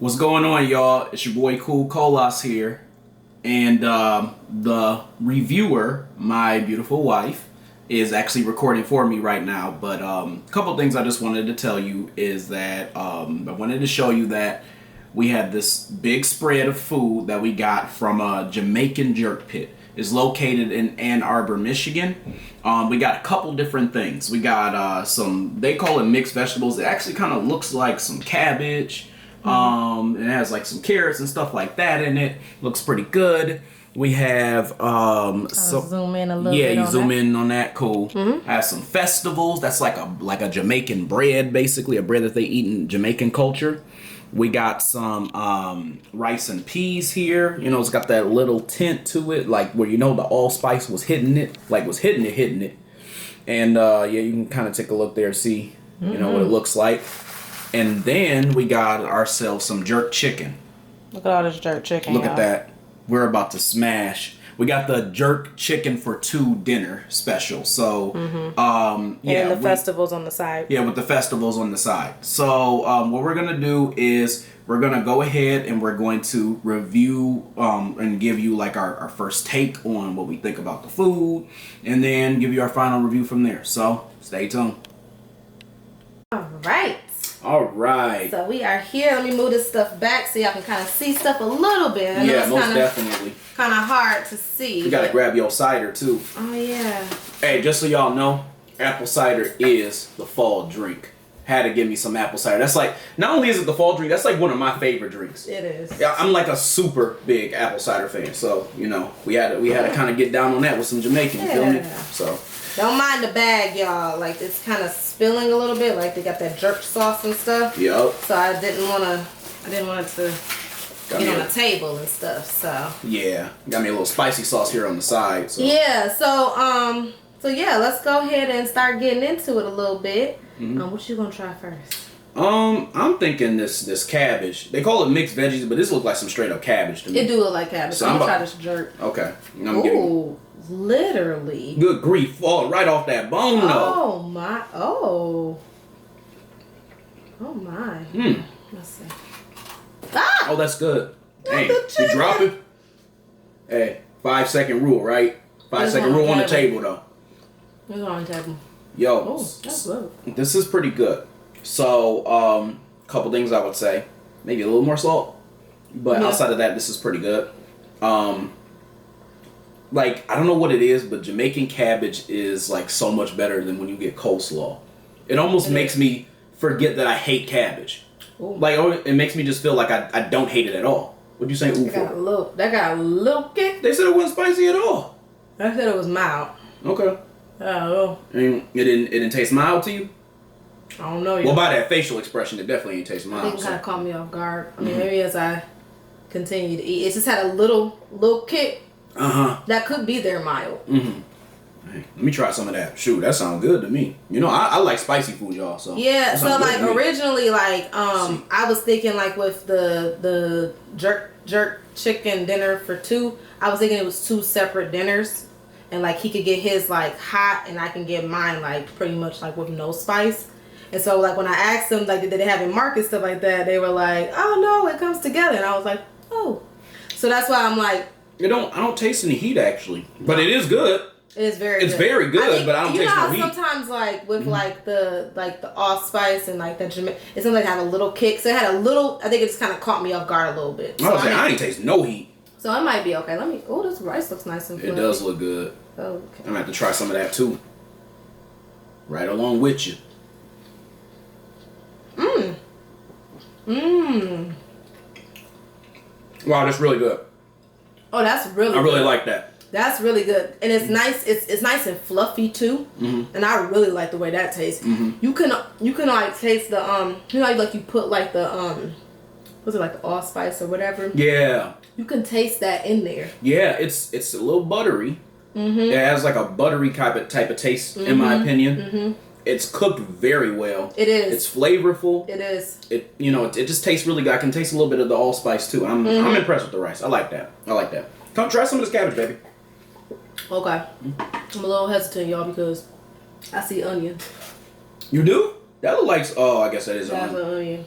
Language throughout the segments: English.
What's going on, y'all? It's your boy Cool Colas here, and the reviewer, my beautiful wife, is actually recording for me right now. But a couple things I just wanted to tell you is that I wanted to show you that we had this big spread of food that we got from a Jamaican Jerk Pit. It's located in Ann Arbor, Michigan. We got a couple different things. We got some, they call it mixed vegetables. It actually kind of looks like some cabbage. It has like some carrots and stuff like that in it. Looks pretty good. We have zoom in a little bit. Yeah, you zoom in on that. Cool. Have some festivals. That's like a Jamaican bread, basically a bread that they eat in Jamaican culture. We got some rice and peas here. You know, it's got that little tint to it, like where you know the allspice was hitting it, like was hitting it. And yeah, you can kind of take a look there, see you know what it looks like. And then we got ourselves some jerk chicken. Look at all this jerk chicken. Look at that. We're about to smash. We got the jerk chicken for two dinner special. So, yeah. And the festivals on the side. Yeah, with the festivals on the side. So, what we're going to do is we're going to go ahead and we're going to review and give you like our first take on what we think about the food. And then give you our final review from there. So, stay tuned. All right. So we are here. Let me move this stuff back so y'all can kind of see stuff a little bit. I know yeah, most definitely. Kind of hard to see. You gotta grab your cider too. Oh yeah. Hey, just so y'all know, apple cider is the fall drink. Had to give me some apple cider. That's like, not only is it the fall drink, that's like one of my favorite drinks. It is. Yeah, I'm like a super big apple cider fan. So you know, we had to kind of get down on that with some Jamaican. You feel me? So. Don't mind the bag, y'all. Like, it's kind of spilling a little bit. Like, they got that jerk sauce and stuff. Yup. So I didn't want it to get on the table and stuff. So yeah, got me a little spicy sauce here on the side. So. Yeah. So yeah, let's go ahead and start getting into it a little bit. What you gonna try first? I'm thinking this cabbage. They call it mixed veggies, but this looks like some straight up cabbage to me. It do look like cabbage. So I'm gonna try this jerk. Okay. Ooh. Literally. Good grief, fall right off that bone though. Oh my, oh my. Let's see. Ah! Oh, that's good. Hey, you drop it. Hey, 5-second rule, right? 5-second rule on the table though. It's on the table. Yo, oh, that's good. This is pretty good. So, couple things I would say. Maybe a little more salt. But outside of that, this is pretty good. Like, I don't know what it is, but Jamaican cabbage is like so much better than when you get coleslaw. It almost makes me forget that I hate cabbage. Ooh. Like, it makes me just feel like I don't hate it at all. What'd you say ooh for? That got a little kick. They said it wasn't spicy at all. I said it was mild. Okay. Oh. And it didn't taste mild to you? I don't know. Well, by that facial expression, it definitely didn't taste mild. I think it kind of caught me off guard. I mean, maybe as I continue to eat, it just had a little kick. That could be there mild. Hey, let me try some of that. Shoot, that sounds good to me. You know, I like spicy food, y'all. So yeah. So like originally, like I was thinking like with the jerk chicken dinner for two, I was thinking it was two separate dinners, and like he could get his like hot, and I can get mine like pretty much like with no spice. And so like when I asked them like did they have it marked and stuff like that, they were like, oh no, it comes together, and I was like, oh. So that's why I'm like. I don't taste any heat actually, but it is good. It is very. It's very good, but I don't taste no heat. You know how sometimes like with like the allspice and like the Jamaican, it seems like it had a little kick. So it had a little. I think it just kind of caught me off guard a little bit. So I ain't taste no heat. So it might be okay. Let me. Oh, this rice looks nice and fluffy. It does look good. Okay. I'm gonna have to try some of that too. Right along with you. Wow, that's really good. Oh, that's really. I really like that. That's really good, and it's nice. It's nice and fluffy too, and I really like the way that tastes. You can like taste the you know like you put like the was it like the allspice or whatever? Yeah. You can taste that in there. Yeah, it's a little buttery. It has like a buttery type of taste, in my opinion. It's cooked very well. It is. It's flavorful. It is. It it just tastes really good. I can taste a little bit of the allspice too. I'm impressed with the rice. I like that. Come try some of this cabbage, baby. Okay. I'm a little hesitant, y'all, because I see onion. You do? That looks like I guess that is onion.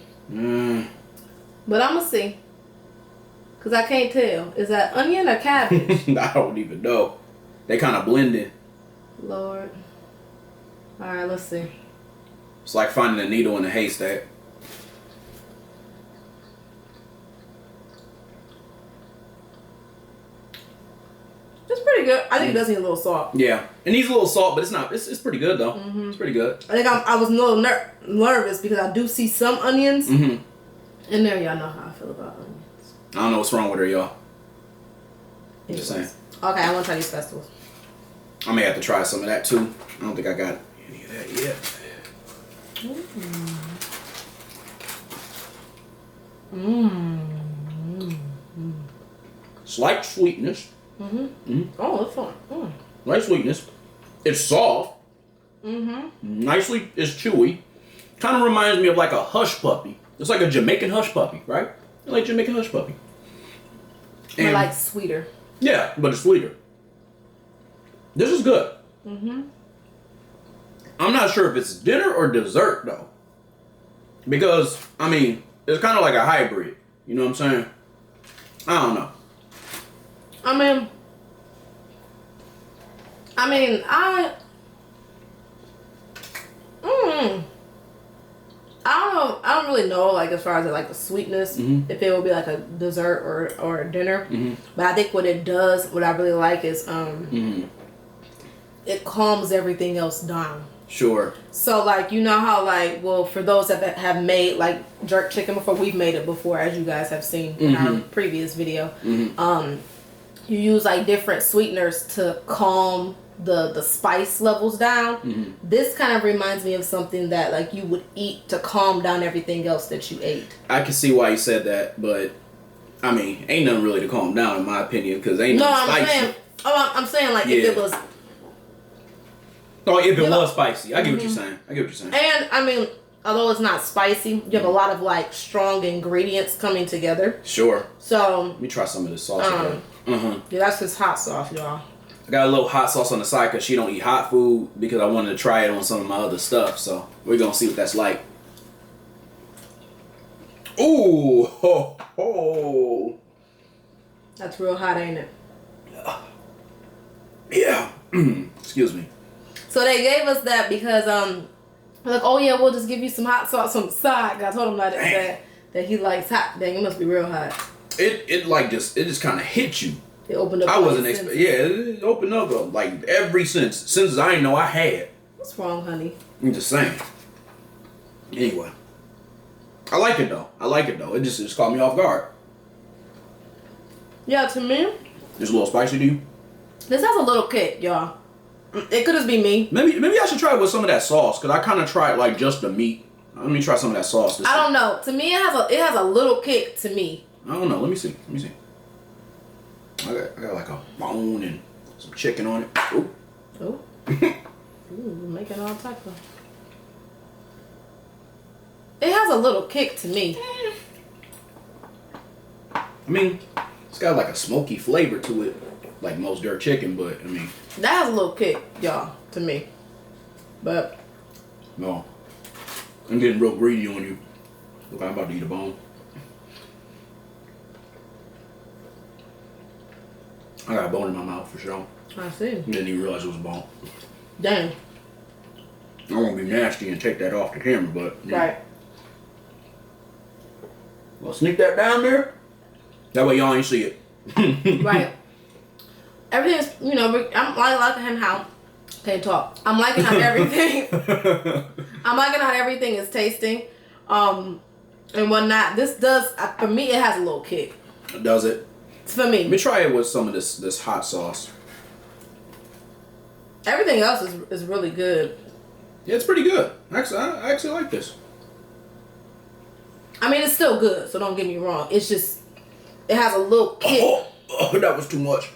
But I'm gonna see. Cause I can't tell. Is that onion or cabbage? I don't even know. They kind of blend in. Lord. All right, let's see. It's like finding a needle in a haystack. It's pretty good. I think it does need a little salt. Yeah, it needs a little salt, but it's not. It's pretty good though. Mm-hmm. It's pretty good. I think I was a little nervous because I do see some onions. Mm-hmm. And there, y'all know how I feel about onions. I don't know what's wrong with her, y'all. I'm just saying. Okay, I want to try these festivals. I may have to try some of that too. I don't think I got any of that yet. Slight sweetness. Oh, it's fun. Light sweetness. It's soft. Nicely, it's chewy. Kind of reminds me of like a hush puppy. It's like a Jamaican hush puppy, right? I like Jamaican hush puppy. But like sweeter. Yeah, but it's sweeter. This is good. I'm not sure if it's dinner or dessert though. Because, I mean, it's kind of like a hybrid. You know what I'm saying? I don't know. I don't really know, like, as far as like the sweetness, if it will be like a dessert or a dinner. But I think what it does, what I really like is it calms everything else down. Sure. So, like, you know how, like, well, for those that have made like jerk chicken before, we've made it before, as you guys have seen in our previous video. You use like different sweeteners to calm the spice levels down. This kind of reminds me of something that like you would eat to calm down everything else that you ate. I can see why you said that, but I mean, ain't nothing really to calm down in my opinion, because ain't nothing spicy. I'm saying like if it was. Oh, if it was spicy, I get what you're saying. And I mean, although it's not spicy, you have a lot of like strong ingredients coming together. Sure. So let me try some of this sauce. Yeah, that's just hot sauce, y'all. I got a little hot sauce on the side because she don't eat hot food, because I wanted to try it on some of my other stuff. So we're gonna see what that's like. Ooh, ho, ho. That's real hot, ain't it? Yeah. Excuse me. So they gave us that because like, oh yeah, we'll just give you some hot sauce on the side. I told him that he likes hot. Dang, it must be real hot. It just kind of hit you. It opened up. I wasn't expecting. Yeah, it opened up like every sense I didn't know I had. What's wrong, honey? I'm just saying. Anyway, I like it though. It just caught me off guard. Yeah, to me, it's a little spicy to you. This has a little kick, y'all. It could just be me. Maybe I should try it with some of that sauce, because I kind of tried like just the meat. Let me try some of that sauce. I don't know. To me, it has a little kick to me. I don't know. Let me see. I got like a bone and some chicken on it. Ooh. Ooh. Ooh, making all type of. It has a little kick to me. I mean, it's got like a smoky flavor to it, like most jerk chicken, but I mean. That has a little kick, y'all, to me. But. No. I'm getting real greedy on you. Look, I'm about to eat a bone. I got a bone in my mouth for sure. I see. Didn't even realize it was a bone. Dang. I won't be nasty and take that off the camera, but. Yeah. Right. Well, sneak that down there. That way y'all ain't see it. Right. Everything's, I'm liking how. Can't talk. I'm liking how everything. I'm liking how everything is tasting, and whatnot. This does, for me, it has a little kick. Does it? For me. Let me try it with some of this hot sauce. Everything else is really good. Yeah, it's pretty good. Actually, I actually like this. I mean, it's still good, so don't get me wrong. It's just, it has a little kick. Oh, that was too much.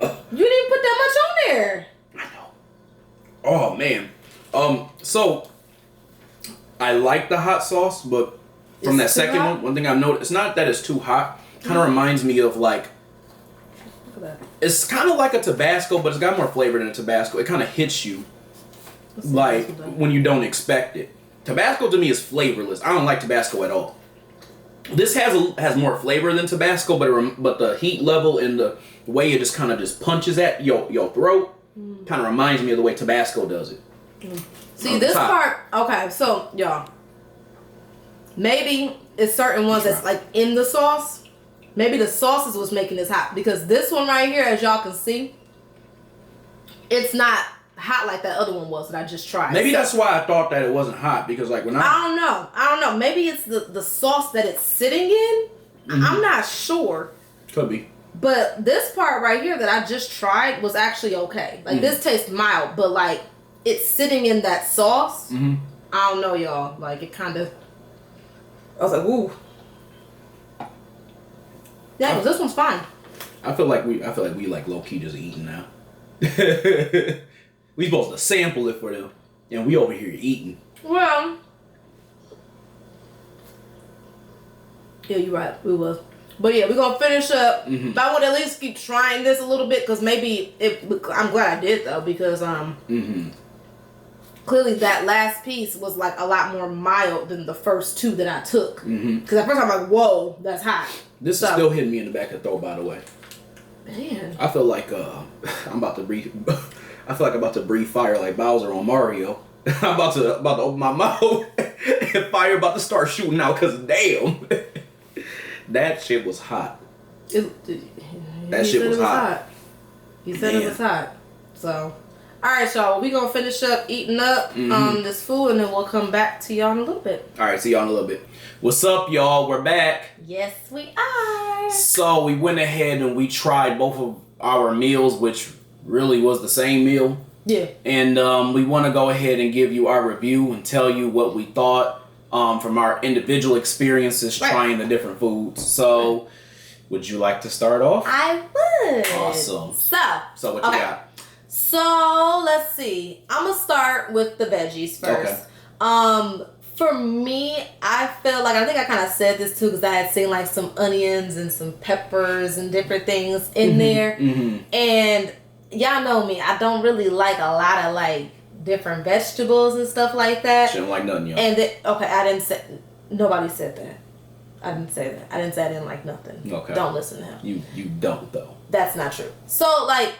You didn't put that much on there. I know. Oh, man. So, I like the hot sauce, but from that second one thing I've noticed, it's not that it's too hot. Kind of reminds me of like, look at that. It's kind of like a Tabasco, but it's got more flavor than a Tabasco. It kind of hits you like when you don't expect it. Tabasco to me is flavorless. I don't like Tabasco at all. This has more flavor than Tabasco, but the heat level and the way it just kind of just punches at your throat kind of reminds me of the way Tabasco does it. See, this part, okay, so, y'all, maybe it's certain ones that's, like, in the sauce. Maybe the sauce is what's making this hot. Because this one right here, as y'all can see, it's not hot like that other one was that I just tried. Maybe that's why I thought that it wasn't hot, because, like, when I don't know. Maybe it's the sauce that it's sitting in. I'm not sure. Could be. But this part right here that I just tried was actually okay. Like, this tastes mild, but, like, it's sitting in that sauce. I don't know, y'all. Like, it kind of... I was like, woo. Yeah, because this one's fine. I feel like we like low-key just eating now. We supposed to sample it for them, and we over here eating. Well... Yeah, you're right. We was. But yeah, we're going to finish up. But I want to at least keep trying this a little bit, because maybe I'm glad I did, though, because clearly that last piece was like a lot more mild than the first two that I took. Because at first I'm like, whoa, that's hot. This is still hitting me in the back of the throat, by the way. Man. I feel like I'm about to breathe. I feel like I'm about to breathe fire like Bowser on Mario. I'm about to open my mouth and fire about to start shooting out, because damn. That shit was hot. That shit was hot. He said it was hot. So, alright, y'all. We're going to finish up eating up this food, and then we'll come back to y'all in a little bit. Alright, see y'all in a little bit. What's up, y'all? We're back. Yes, we are. So, we went ahead and we tried both of our meals, which really was the same meal. Yeah. And we want to go ahead and give you our review and tell you what we thought from our individual experiences trying the different foods. So, would you like to start off? I would. Awesome. So what you got? So, let's see. I'm going to start with the veggies first. Okay. For me, I feel like, I think I kind of said this too, because I had seen like some onions and some peppers and different things in there. And y'all know me, I don't really like a lot of like different vegetables and stuff like that. Shouldn't like nothing, y'all. And I didn't say, nobody said that. I didn't say that. I didn't say I didn't like nothing. Okay. Don't listen to him. You don't, though. That's not true. So, like,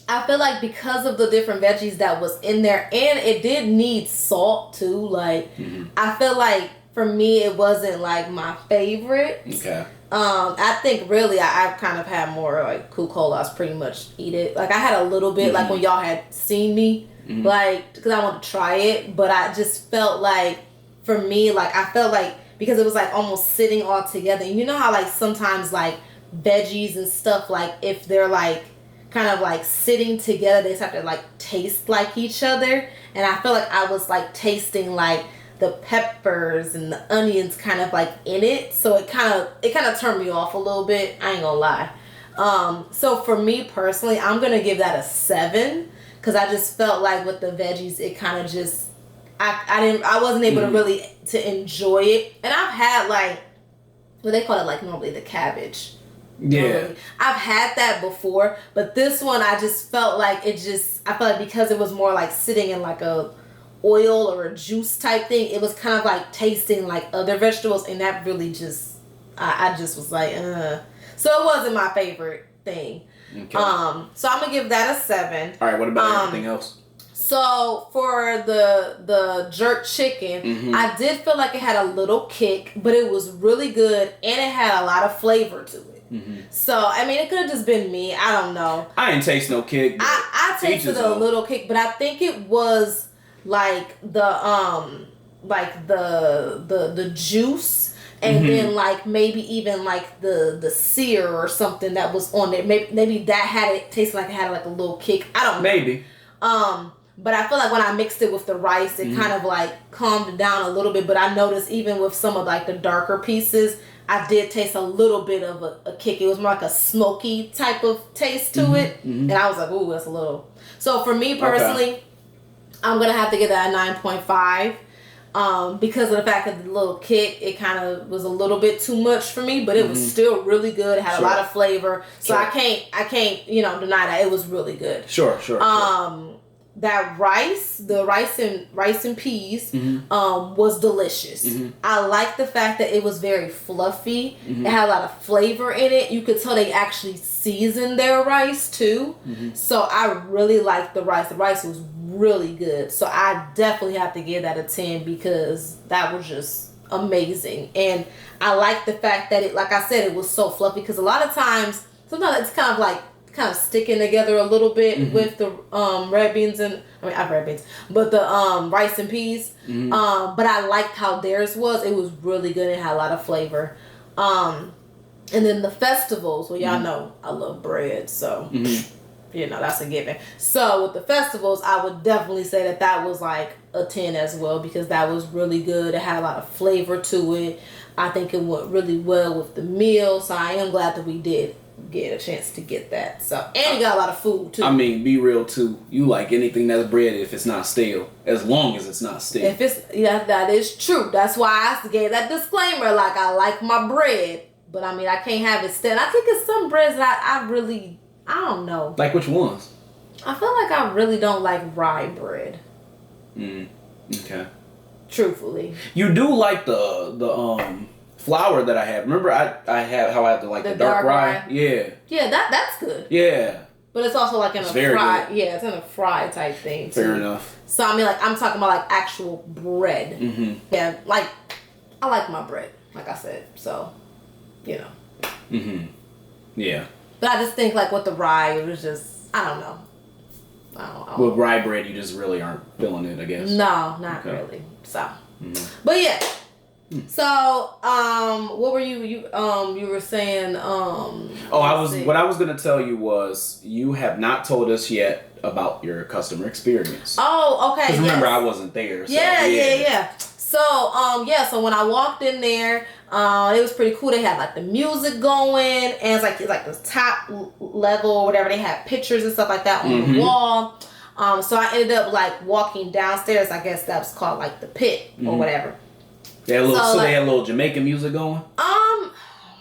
I feel like because of the different veggies that was in there, and it did need salt, too. Like, I feel like, for me, it wasn't, like, my favorite. Okay. I think, really, I've kind of had more, like, colas pretty much eat it. Like, I had a little bit, like, when y'all had seen me. Like, because I wanted to try it, but I just felt like, for me, like, I felt like, because it was, like, almost sitting all together. And you know how, like, sometimes, like, veggies and stuff, like, if they're, like, kind of, like, sitting together, they just have to, like, taste like each other. And I feel like I was, like, tasting, like, the peppers and the onions kind of, like, in it. So it kind of turned me off a little bit. I ain't gonna lie. So for me, personally, I'm going to give that a 7. Because I just felt like with the veggies, it kind of just, I wasn't able to really to enjoy it. And I've had like, what they call it, like normally the cabbage. Yeah. Normally. I've had that before, but this one I just felt like I felt like because it was more like sitting in like a oil or a juice type thing, it was kind of like tasting like other vegetables, and that really just, I just was like, So it wasn't my favorite thing. Okay. So I'm gonna give that a 7. All right. What about everything else? So for the jerk chicken, I did feel like it had a little kick, but it was really good, and it had a lot of flavor to it. So I mean, it could have just been me. I don't know. I didn't taste no kick. I tasted a little kick, but I think it was like the juice. And then, like, maybe even, like, the sear or something that was on it. Maybe that had it tasted like it had, like, a little kick. I don't know. Maybe. But I feel like when I mixed it with the rice, it kind of, like, calmed it down a little bit. But I noticed even with some of, like, the darker pieces, I did taste a little bit of a kick. It was more like a smoky type of taste to it. And I was like, ooh, that's a little. So, for me, personally, I'm going to have to give that a 9.5. Because of the fact that the little kick, it kind of was a little bit too much for me, but it was still really good. It had a lot of flavor, so I can't, deny that it was really good. Sure. that the rice and peas, was delicious. I like the fact that it was very fluffy. It had a lot of flavor in it. You could tell they actually seasoned their rice too. So I really liked the rice. The rice was really good. So I definitely have to give that a 10 because that was just amazing. And I like the fact that it, like I said, it was so fluffy because a lot of times, sometimes it's kind of sticking together a little bit with the red beans and not red beans, but the rice and peas. But I liked how theirs was. It was really good. It had a lot of flavor. And then the festivals. Well, y'all know I love bread, so you know that's a given. So with the festivals, I would definitely say that was like a 10 as well because that was really good. It had a lot of flavor to it. I think it went really well with the meal. So I am glad that we did get a chance to get that. So and you got a lot of food too. I mean, be real too. You like anything that's bread if it's not stale, as long as it's not stale. That is true. That's why I gave that disclaimer. Like I like my bread, but I mean I can't have it stale. I think it's some breads that I don't know. Like which ones? I feel like I really don't like rye bread. Okay. Truthfully. You do like the flour that I had. Remember I had how I had the dark rye? Yeah. Yeah, that's good. Yeah. But it's also like in a fry. Good. Yeah, it's in a fry type thing too. Fair enough. So I mean like I'm talking about like actual bread. Yeah, like I like my bread, like I said. So, you know. Yeah. But I just think like with the rye, it was just I don't know. With rye bread, you just really aren't feeling it, I guess. No, not really. So, but yeah. So, what were you were saying? What I was gonna tell you was you have not told us yet about your customer experience. Oh, okay. Because remember, I wasn't there. So, yeah. So, when I walked in there, it was pretty cool. They had like the music going, and it's like the top level or whatever. They had pictures and stuff like that on the wall. So I ended up like walking downstairs. I guess that's called like the pit or whatever. They had they had a little Jamaican music going. I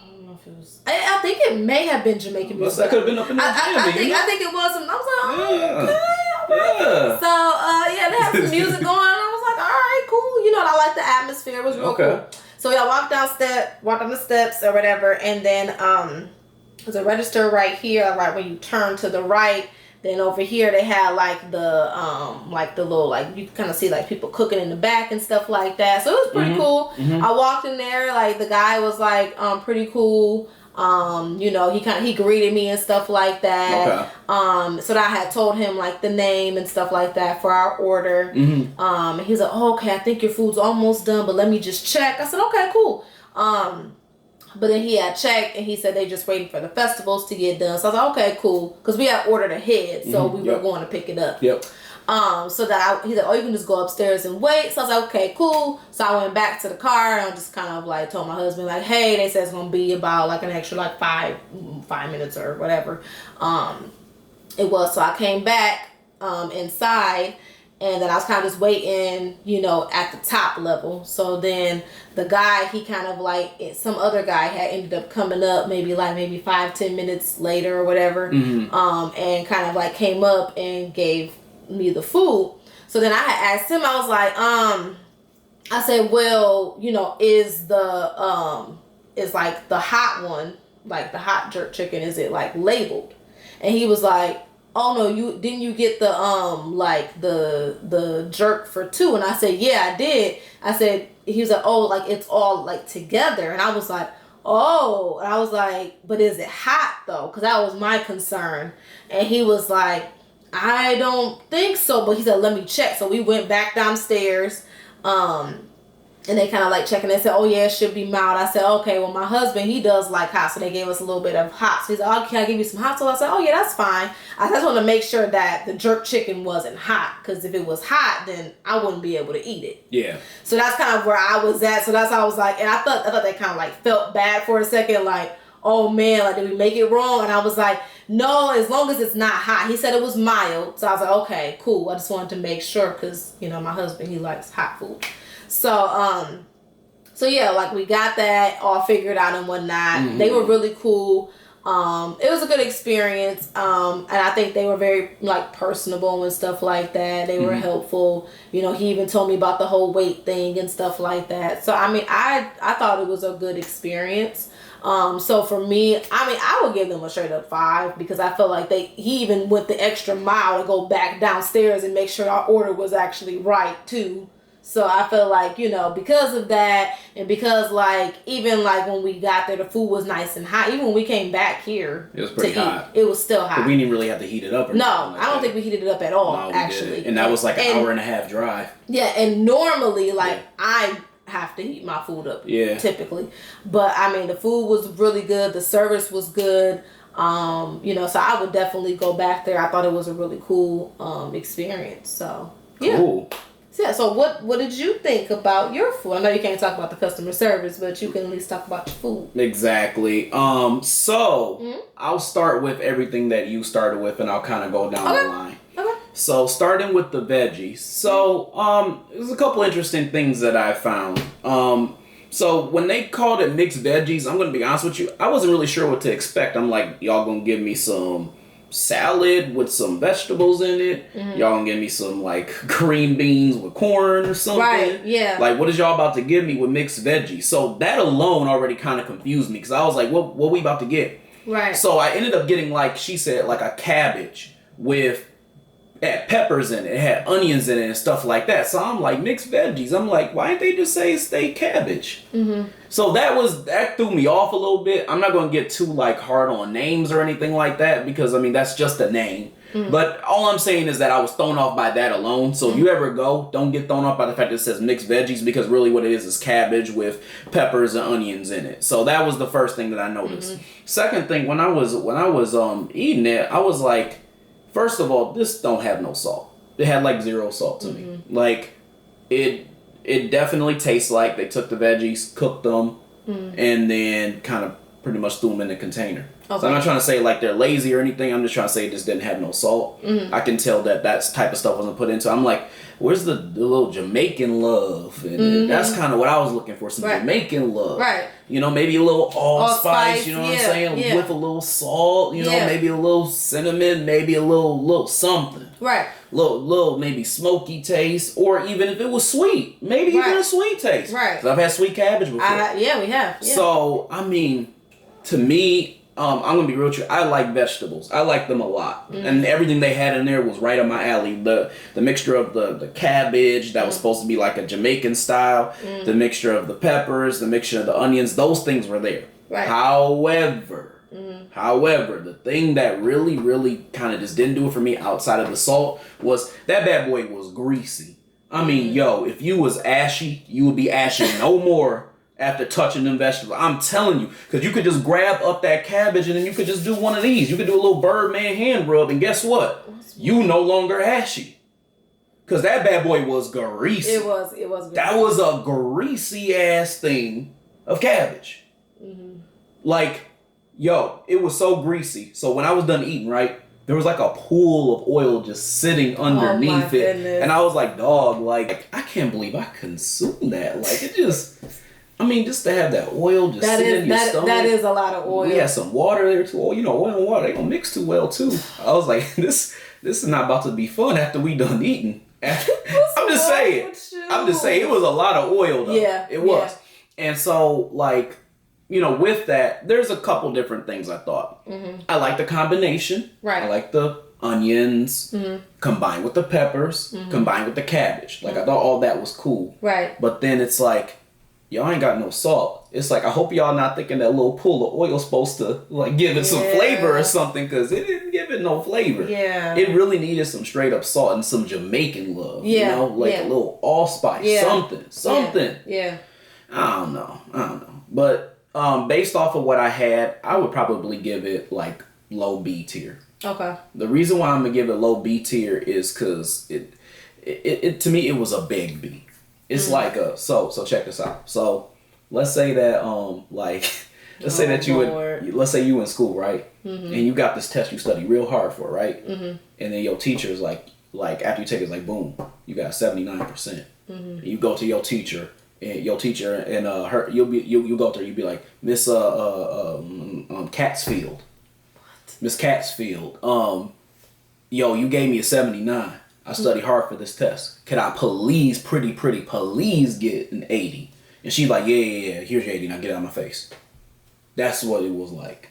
don't know if it was. I think it may have been Jamaican music. That could have been up in the gym. I think it was. And I was like, okay. So they had some music going. And I was like, all right, cool. You know, I like the atmosphere. It was real cool. So I walked down the steps or whatever, and then there's a register right here, right when you turn to the right. Then over here they had like the little like you can kind of see like people cooking in the back and stuff like that. So it was pretty cool. I walked in there, like the guy was like pretty cool. You know, he greeted me and stuff like that. So that I had told him like the name and stuff like that for our order. He was like, oh, okay, I think your food's almost done, but let me just check. I said, okay, cool. But then he had checked and he said they just waiting for the festivals to get done. So I was like, okay, cool. Because we had ordered ahead. So we were going to pick it up. So that he said, oh, you can just go upstairs and wait. So I was like, okay, cool. So I went back to the car and I just kind of like told my husband like, hey, they said it's going to be about like an extra like five minutes or whatever. It was. So I came back inside. And then I was kind of just waiting, you know, at the top level. So then the guy, he kind of like, some other guy had ended up coming up maybe 5-10 minutes later or whatever. And kind of like came up and gave me the food. So then I had asked him, I was like, I said, well, you know, is like the hot one, like the hot jerk chicken, is it like labeled? And he was like, oh no, didn't you get the like the jerk for 2? And I said, yeah, I did. I said, he was like, oh, like it's all like together. And I was like, oh. And I was like, but is it hot though? Because that was my concern. And he was like, I don't think so. But he said, let me check. So we went back downstairs. And they kind of like checking. They said, oh yeah, it should be mild. I said, okay, well my husband, he does like hot. So they gave us a little bit of hot. So he's like, oh, can I give you some hot? So I said, oh yeah, that's fine. I just want to make sure that the jerk chicken wasn't hot. Because if it was hot, then I wouldn't be able to eat it. Yeah. So that's kind of where I was at. So that's how I was like, and I thought they kind of like felt bad for a second. Like, oh man, like did we make it wrong? And I was like, no, as long as it's not hot. He said it was mild. So I was like, okay, cool. I just wanted to make sure because, you know, my husband, he likes hot food. So yeah, like we got that all figured out and whatnot. They were really cool. It was a good experience, and I think they were very like personable and stuff like that. They were helpful. You know, he even told me about the whole weight thing and stuff like that. So I mean, I thought it was a good experience. So for me, I mean, I would give them a straight up 5 because I felt like he even went the extra mile to go back downstairs and make sure our order was actually right too. So I felt like, you know, because of that, and because like even like when we got there, the food was nice and hot. Even when we came back here, it was pretty hot. It was still hot. But we didn't really have to heat it up. No, I don't think we heated it up at all. No, actually, didn't. And that was like an hour and a half drive. Yeah, and normally like I have to heat my food up. Yeah. Typically, but I mean the food was really good. The service was good. You know, so I would definitely go back there. I thought it was a really cool experience. So yeah. Cool. Yeah, so what did you think about your food? I know you can't talk about the customer service, but you can at least talk about your food. Exactly. So I'll start with everything that you started with, and I'll kind of go down the line. Okay. So starting with the veggies. So there's a couple interesting things that I found. So when they called it mixed veggies, I'm gonna be honest with you, I wasn't really sure what to expect. I'm like, y'all gonna give me some salad with some vegetables in it. Y'all gonna give me some like green beans with corn or something. Right, yeah. Like, what is y'all about to give me with mixed veggies? So that alone already kind of confused me because I was like, what we about to get? Right. So I ended up getting, like she said, like a cabbage with had peppers in it. It had onions in it and stuff like that. So I'm like, mixed veggies. I'm like, why didn't they just say steak cabbage? So that threw me off a little bit. I'm not going to get too like hard on names or anything like that because I mean that's just a name. But all I'm saying is that I was thrown off by that alone. So if you ever go, don't get thrown off by the fact that it says mixed veggies because really what it is cabbage with peppers and onions in it. So that was the first thing that I noticed. Second thing, when I was eating it, I was like, first of all, this don't have no salt. It had like 0 salt to me. Like it definitely tastes like they took the veggies, cooked them, and then kind of pretty much threw them in the container. Okay. So I'm not trying to say like they're lazy or anything. I'm just trying to say it just didn't have no salt. I can tell that type of stuff wasn't put into it. I'm like, where's the little Jamaican love? And that's kind of what I was looking for, some Jamaican love. Right. You know, maybe a little allspice, you know what I'm saying? Yeah. With a little salt, you know, maybe a little cinnamon, maybe a little something. Right. Little maybe smoky taste, or even if it was sweet, maybe even a sweet taste. Right. Because I've had sweet cabbage before. Yeah, we have. Yeah. So, I mean, to me, I'm going to be real with you. I like vegetables. I like them a lot. And everything they had in there was right up my alley. The mixture of the cabbage that was supposed to be like a Jamaican style, the mixture of the peppers, the mixture of the onions, those things were there. Right. However, the thing that really, really kind of just didn't do it for me outside of the salt was that bad boy was greasy. I mean, yo, if you was ashy, you would be ashy no more after touching them vegetables. I'm telling you, because you could just grab up that cabbage and then you could just do one of these. You could do a little Birdman hand rub, and guess what? You no longer ashy. Because that bad boy was greasy. It was greasy. That was a greasy ass thing of cabbage. Like, yo, it was so greasy. So when I was done eating, right, there was like a pool of oil just sitting underneath it. Goodness. And I was like, dog, like, I can't believe I consumed that. Like, it just... I mean, just to have that oil just sitting in your stomach. That is a lot of oil. We had some water there too. Oh, you know, oil and water, they gonna mix too well too. I was like, this is not about to be fun after we done eating. I'm just saying, it was a lot of oil though. Yeah, it was. Yeah. And so, like, you know, with that, there's a couple different things I thought. I like the combination. Right. I like the onions combined with the peppers, combined with the cabbage. Like, I thought all that was cool. Right. But then it's like, y'all ain't got no salt. It's like, I hope y'all not thinking that little pool of oil supposed to like give it some flavor or something, because it didn't give it no flavor. Yeah. It really needed some straight up salt and some Jamaican love. Yeah. You know, like a little allspice. Yeah. Something. Yeah. I don't know. But based off of what I had, I would probably give it like low B tier. Okay. The reason why I'm gonna give it low B tier is because it to me it was a big B. It's like so check this out. So let's say that let's say you in school, right? And you got this test you study real hard for, right? And then your teacher's like after you take it, it's like boom, you got 79%. And you go to your teacher and you'll go up there, you'll be like, Miss Catsfield, Miss Catsfield, yo, you gave me a 79. I studied hard for this test. Can I please, please get an 80? And she's like, yeah, here's your 80, now get out of my face. That's what it was like.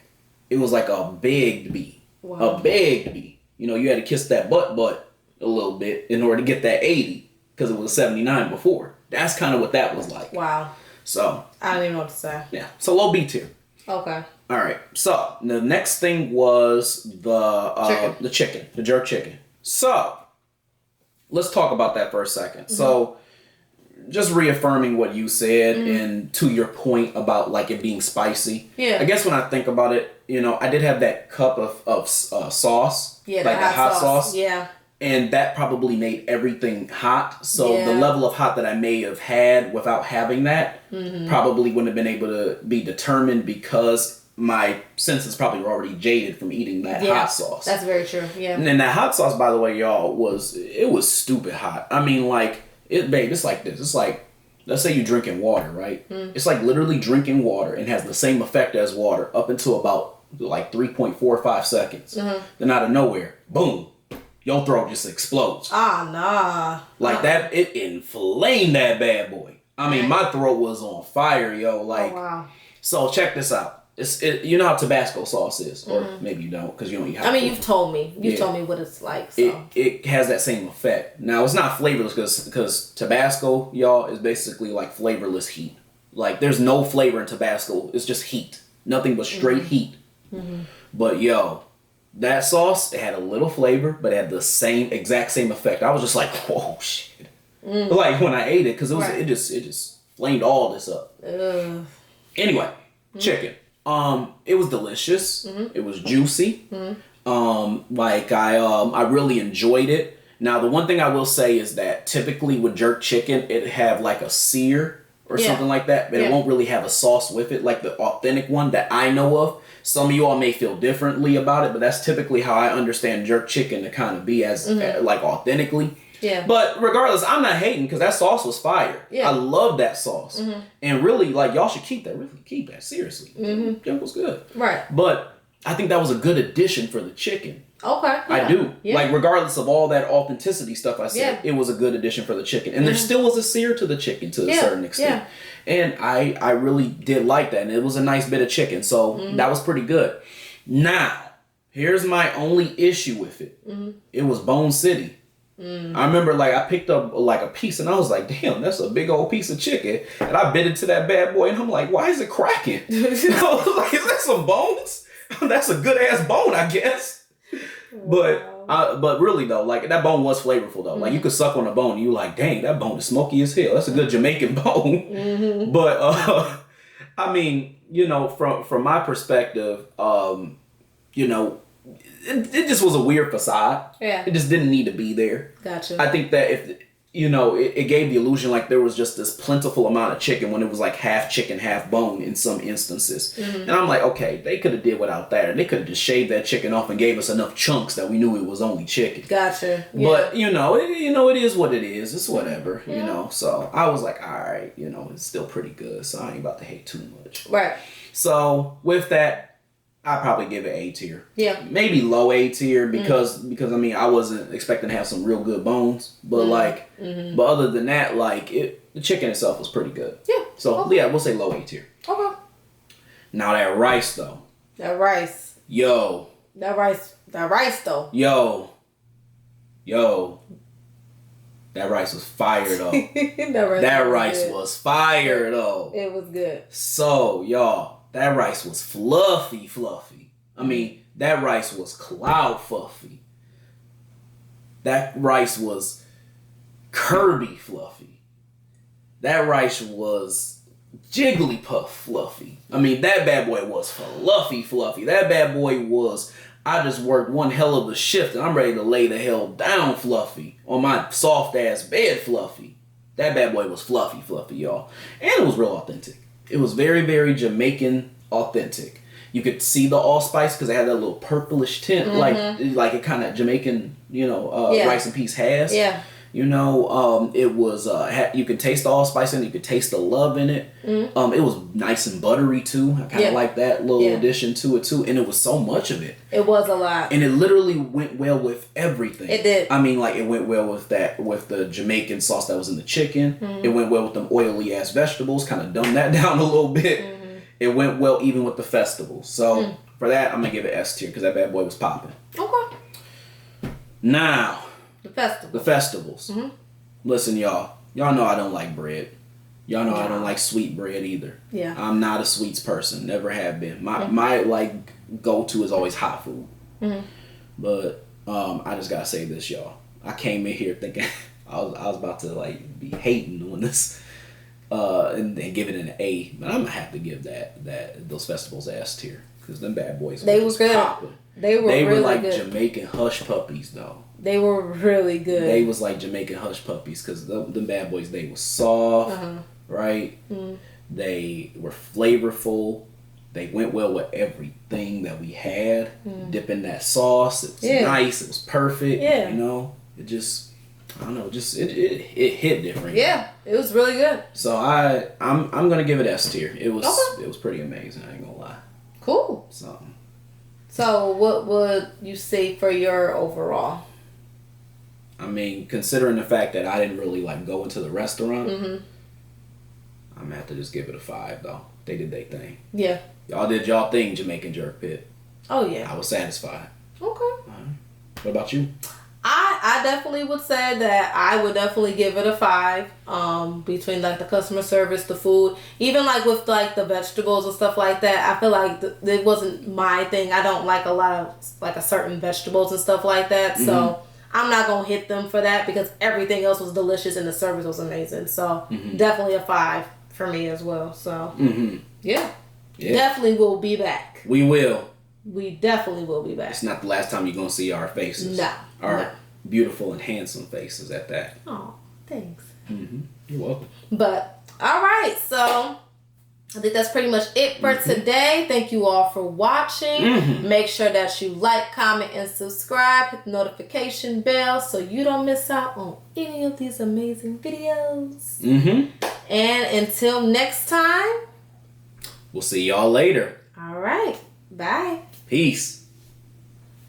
It was like a begged B. Wow. A begged B. You know, you had to kiss that butt a little bit in order to get that 80 because it was a 79 before. That's kind of what that was like. Wow. So. I don't even know what to say. Yeah. So low B tier. Okay. All right. So the next thing was the chicken, the jerk chicken. So let's talk about that for a second. Mm-hmm. So just reaffirming what you said and to your point about like it being spicy. Yeah. I guess when I think about it, you know, I did have that cup of sauce. Yeah, like the hot sauce. Yeah. And that probably made everything hot. So the level of hot that I may have had without having that probably wouldn't have been able to be determined because my senses probably were already jaded from eating that hot sauce. That's very true. Yeah. And then that hot sauce, by the way, y'all, was stupid hot. I mean, like, it's like this. It's like, let's say you're drinking water, right? It's like literally drinking water and has the same effect as water up until about like 3.45 seconds. Then out of nowhere, boom. Your throat just explodes. Ah, nah. Like that, it inflamed that bad boy. I mean, my throat was on fire, yo. Like, wow. So check this out. You know how Tabasco sauce is, or maybe you don't, because you don't eat hot. I mean, you've told me. You've told me what it's like. So. It has that same effect. Now, it's not flavorless because Tabasco, y'all, is basically like flavorless heat. Like, there's no flavor in Tabasco. It's just heat. Nothing but straight heat. But yo. That sauce, it had a little flavor, but it had the exact same effect. I was just like, whoa, shit. Like when I ate it, because it just flamed all this up. Anyway, chicken. It was delicious. It was juicy. Like I really enjoyed it. Now, the one thing I will say is that typically with jerk chicken, it have like a sear or something like that, but it won't really have a sauce with it, like the authentic one that I know of. Some of you all may feel differently about it, but that's typically how I understand jerk chicken to kind of be as like authentically. Yeah. But regardless, I'm not hating because that sauce was fire. Yeah. I love that sauce. And really, like, y'all should keep that. Really keep that. Seriously. It was good. Right. But I think that was a good addition for the chicken. Okay. Yeah. I do. Yeah. Like, regardless of all that authenticity stuff I said, it was a good addition for the chicken. And there still was a sear to the chicken to a certain extent. Yeah. And I really did like that. And it was a nice bit of chicken. So that was pretty good. Now, here's my only issue with it. It was Bone City. I remember, like, I picked up, like, a piece, and I was like, damn, that's a big old piece of chicken. And I bit into that bad boy, and I'm like, why is it cracking? I was like, is that some bones? That's a good-ass bone, I guess. Wow. But really, though, like, that bone was flavorful, though. Like, you could suck on a bone, and you're like, dang, that bone is smoky as hell. That's a good Jamaican bone. But, I mean, you know, from my perspective, you know, it just was a weird facade. Yeah. It just didn't need to be there. Gotcha. I think that if, you know, it gave the illusion like there was just this plentiful amount of chicken when it was like half chicken, half bone in some instances. And I'm like, okay, they could have did without that. They could have just shaved that chicken off and gave us enough chunks that we knew it was only chicken. Gotcha. Yeah. But, you know, it is what it is. It's whatever, you know. So I was like, all right, you know, it's still pretty good. So I ain't about to hate too much. Right. So with that, I'd probably give it A tier. Yeah. Maybe low A tier because I mean I wasn't expecting to have some real good bones. But like but other than that, like the chicken itself was pretty good. Yeah. So yeah, we'll say low A tier. Okay. Now that rice though. That rice. Yo. That rice though. Yo. That rice was fire though. that rice was fire though. It was good. So y'all. That rice was fluffy. I mean, that rice was cloud fluffy. That rice was Kirby fluffy. That rice was Jigglypuff fluffy. I mean, that bad boy was fluffy. That bad boy was, I just worked one hell of a shift and I'm ready to lay the hell down fluffy on my soft ass bed fluffy. That bad boy was fluffy, y'all. And it was real authentic. It was very, very Jamaican authentic. You could see the allspice because it had that little purplish tint, like it kind of Jamaican, you know, rice and peas has. Yeah. You know, it was you could taste the allspice in it. You could taste the love in it. Mm-hmm. It was nice and buttery too. I kind of like that little addition to it too. And it was so much of it. It was a lot. And it literally went well with everything. It did. I mean, like it went well with the Jamaican sauce that was in the chicken. Mm-hmm. It went well with them oily ass vegetables. Kind of dumbed that down a little bit. Mm-hmm. It went well even with the festivals. So for that, I'm gonna give it S tier because that bad boy was popping. Okay. Now. The festivals. Mm-hmm. Listen, y'all. Y'all know I don't like bread. Y'all know I don't like sweet bread either. Yeah. I'm not a sweets person. Never have been. My like go-to is always hot food. Mm-hmm. But I just gotta say this, y'all. I came in here thinking I was about to like be hating on this and give it an A. But I'm gonna have to give those festivals S tier because them bad boys were good. Popping. They were really like good. Jamaican hush puppies though. They were really good. They was like Jamaican hush puppies because them bad boys, they were soft, right? Mm. They were flavorful. They went well with everything that we had. Dip in that sauce. It was nice. It was perfect. Yeah. You know, it just, I don't know, it hit different. Yeah, it was really good. So I'm gonna give it S tier. It was pretty amazing. I ain't gonna lie. Cool. So what would you say for your overall? I mean, considering the fact that I didn't really like go into the restaurant, I'm gonna have to just give it a 5 though. They did their thing. Yeah. Y'all did y'all thing, Jamaican Jerk Pit. Oh yeah. I was satisfied. Okay. What about you? I definitely would say that I would definitely give it a 5. Between like the customer service, the food, even like with like the vegetables and stuff like that. I feel like it wasn't my thing. I don't like a lot of like a certain vegetables and stuff like that. Mm-hmm. So I'm not gonna hit them for that because everything else was delicious and the service was amazing. So definitely a 5 for me as well. So yeah, definitely will be back. We will. We definitely will be back. It's not the last time you're gonna see our faces. No. Our beautiful and handsome faces at that. Oh, thanks. You're welcome. But all right, so I think that's pretty much it for today. Thank you all for watching. Make sure that you like, comment, and subscribe. Hit the notification bell so you don't miss out on any of these amazing videos. And until next time, we'll see y'all later. All right. Bye. Peace.